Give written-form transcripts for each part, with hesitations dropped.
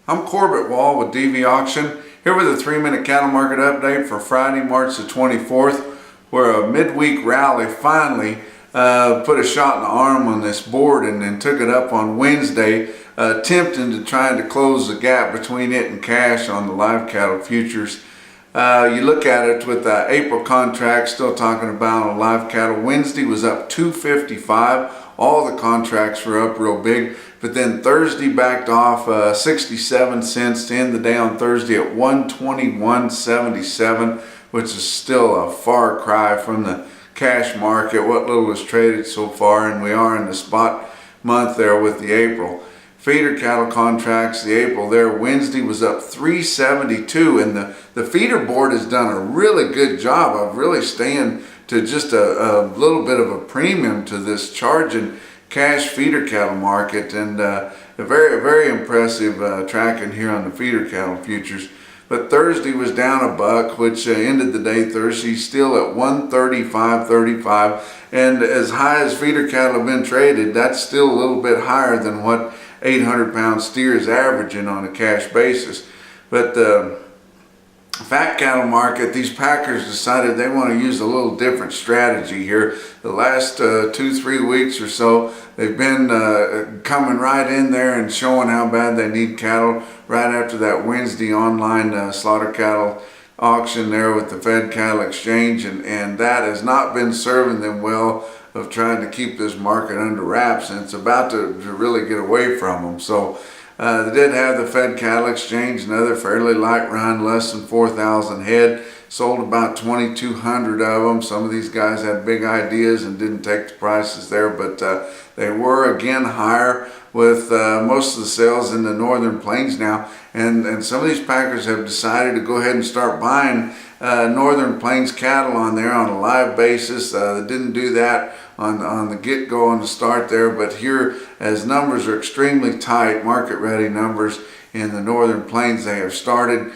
I'm Corbett Wall with DV Auction, here with a 3-minute cattle market update for Friday, March the 24th, where a midweek rally finally put a shot in the arm on this board and then took it up on Wednesday, attempting to try to close the gap between it and cash on the live cattle futures. You look at it with the April contract, still talking about on live cattle. Wednesday was up 255. All the contracts were up real big, but then Thursday backed off 67 cents to end the day on Thursday at 121.77, which is still a far cry from the cash market, what little was traded so far, and we are in the spot month there with the April. Feeder cattle contracts, the April there, Wednesday was up 372, and the feeder board has done a really good job of really staying to just a little bit of a premium to this charging cash feeder cattle market, and a very, very impressive tracking here on the feeder cattle futures. But Thursday was down a buck, which ended the day Thursday still at 135.35, and as high as feeder cattle have been traded, that's still a little bit higher than what 800-pound steer is averaging on a cash basis. But the fat cattle market, these packers decided they want to use a little different strategy here. The last 2-3 weeks or so, they've been coming right in there and showing how bad they need cattle right after that Wednesday online slaughter cattle auction there with the Fed Cattle Exchange, and that has not been serving them well of trying to keep this market under wraps, and it's about to really get away from them. So they did have the Fed Cattle Exchange, another fairly light run, less than 4,000 head, sold about 2,200 of them. Some of these guys had big ideas and didn't take the prices there, but they were again higher with most of the sales in the northern plains now, and some of these packers have decided to go ahead and start buying northern plains cattle on there on a live basis. They didn't do that on the get-go on the start there, but here, as numbers are extremely tight, market ready numbers in the northern plains, they have started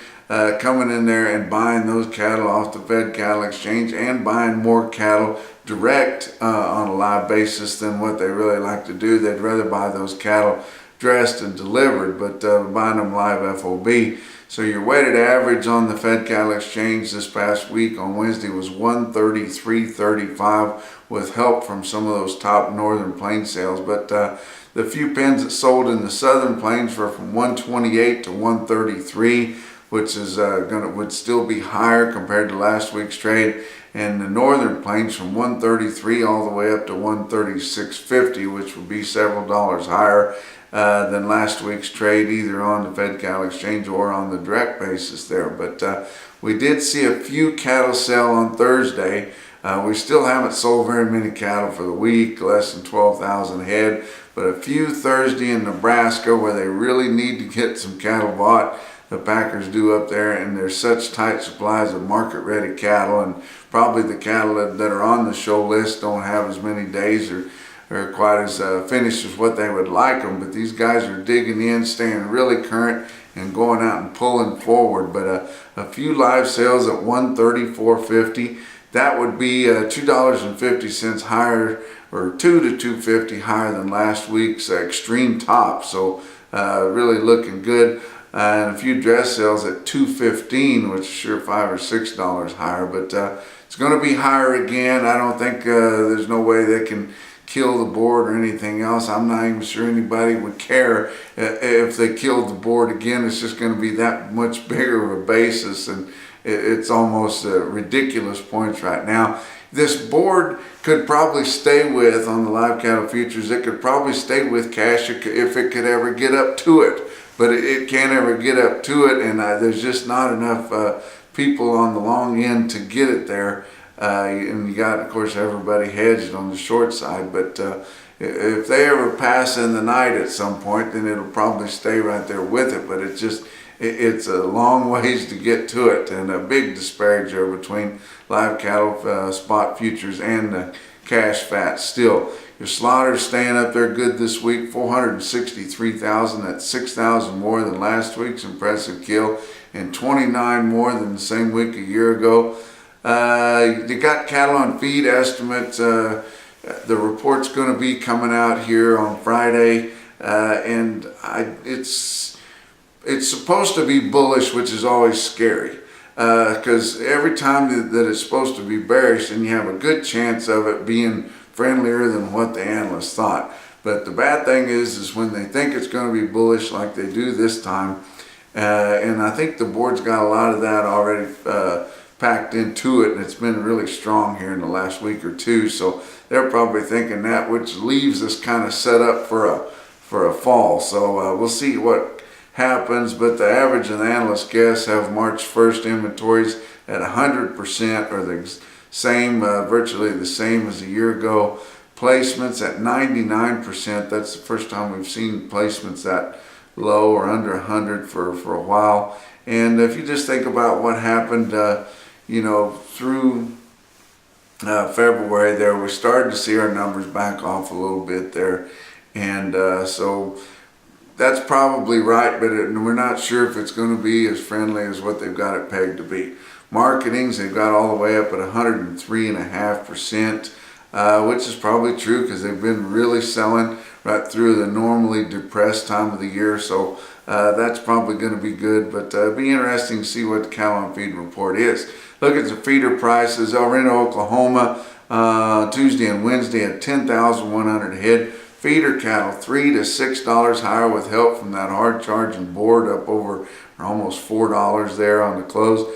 coming in there and buying those cattle off the Fed Cattle Exchange and buying more cattle direct on a live basis than what they really like to do. They'd rather buy those cattle dressed and delivered, but buying them live FOB. So your weighted average on the Fed Cattle Exchange this past week on Wednesday was 133.35 with help from some of those top northern plains sales. But the few pens that sold in the southern plains were from 128 to 133, which is would still be higher compared to last week's trade. And the northern plains from 133 all the way up to 136.50, which would be several dollars higher than last week's trade, either on the Fed Cattle Exchange or on the direct basis there. But we did see a few cattle sell on Thursday. We still haven't sold very many cattle for the week, less than 12,000 head, but a few Thursday in Nebraska where they really need to get some cattle bought. The packers do up there, and there's such tight supplies of market-ready cattle, and probably the cattle that are on the show list don't have as many days or quite as finished as what they would like them, but these guys are digging in, staying really current, and going out and pulling forward. But a few live sales at 134.50, that would be $2.50 higher, or $2 to $2.50 higher than last week's extreme top. So really looking good. And a few dress sales at $2.15, which is sure $5 or $6 higher, but it's going to be higher again. I don't think there's no way they can kill the board or anything else. I'm not even sure anybody would care if they killed the board again. It's just going to be that much bigger of a basis, and it's almost ridiculous points right now. This board could probably stay with, on the live cattle futures, it could probably stay with cash if it could ever get up to it. But it can't ever get up to it, and there's just not enough people on the long end to get it there. And you got, of course, everybody hedged on the short side. But if they ever pass in the night at some point, then it'll probably stay right there with it. But it's a long ways to get to it, and a big disparity there between live cattle spot futures and the cash fat still. Your slaughter's staying up there good this week, 463,000. That's 6,000 more than last week's impressive kill, and 29 more than the same week a year ago. You got cattle on feed estimates. The report's going to be coming out here on Friday, and it's it's supposed to be bullish, which is always scary. Because every time that it's supposed to be bearish, then you have a good chance of it being friendlier than what the analysts thought. But the bad thing is when they think it's going to be bullish like they do this time, and I think the board's got a lot of that already packed into it, and it's been really strong here in the last week or two. So they're probably thinking that, which leaves us kind of set up for a fall. So we'll see what happens, but the average and the analyst guess have March 1st inventories at 100%, or the same, virtually the same as a year ago. Placements at 99%. That's the first time we've seen placements that low or under 100 for a while. And if you just think about what happened, through February there, we started to see our numbers back off a little bit there. And so that's probably right, but we're not sure if it's going to be as friendly as what they've got it pegged to be. Marketings, they've got all the way up at 103.5%, which is probably true because they've been really selling right through the normally depressed time of the year. So that's probably going to be good, but it'll be interesting to see what the cattle on feed report is. Look at the feeder prices. El Reno, Oklahoma, Tuesday and Wednesday at 10,100 head. Feeder cattle $3 to $6 higher with help from that hard charging board, up over almost $4 there on the close.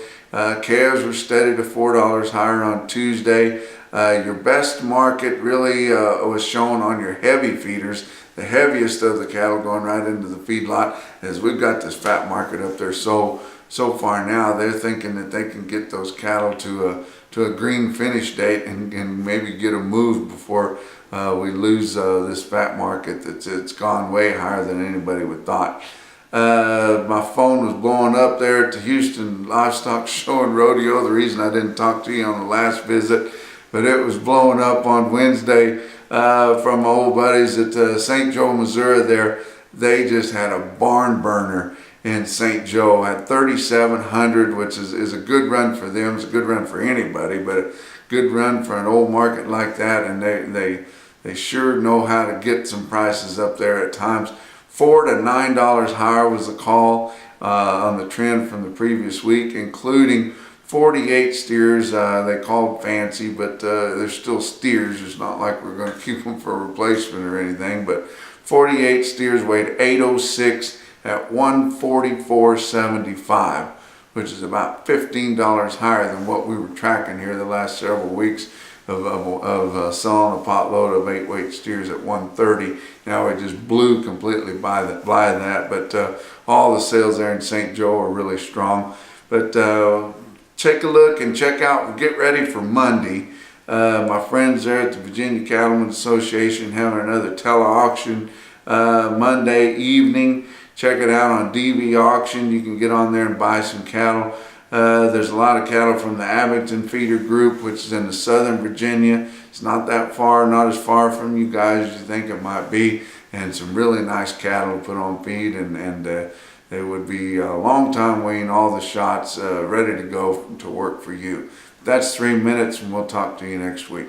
Calves were steady to $4 higher on Tuesday. Your best market really was shown on your heavy feeders. The heaviest of the cattle going right into the feedlot, as we've got this fat market up there. So far now, they're thinking that they can get those cattle to a green finish date and maybe get them moved before we lose this fat market it's gone way higher than anybody would thought. My phone was blowing up there at the Houston Livestock Show and Rodeo. The reason I didn't talk to you on the last visit, but it was blowing up on Wednesday from my old buddies at St. Joe, Missouri there. They just had a barn burner in St. Joe at 3,700, which is a good run for them. It's a good run for anybody, but a good run for an old market like that. And they sure know how to get some prices up there at times. $4 to $9 higher was the call on the trend from the previous week, including 48 steers. They called fancy, but they're still steers. It's not like we're going to keep them for a replacement or anything. But 48 steers weighed 806 at 144.75, which is about $15 higher than what we were tracking here the last several weeks of selling a pot load of 8-weight steers at 130. Now we just blew completely by that, but all the sales there in St. Joe are really strong. But take a look and check out, get ready for Monday. My friends there at the Virginia Cattlemen's Association having another tele-auction Monday evening. Check it out on DV Auction. You can get on there and buy some cattle. There's a lot of cattle from the Abington Feeder Group, which is in the southern Virginia. It's not that far, not as far from you guys as you think it might be, and some really nice cattle to put on feed, and they would be a long time weighing all the shots, ready to go to work for you. That's 3 minutes, and we'll talk to you next week.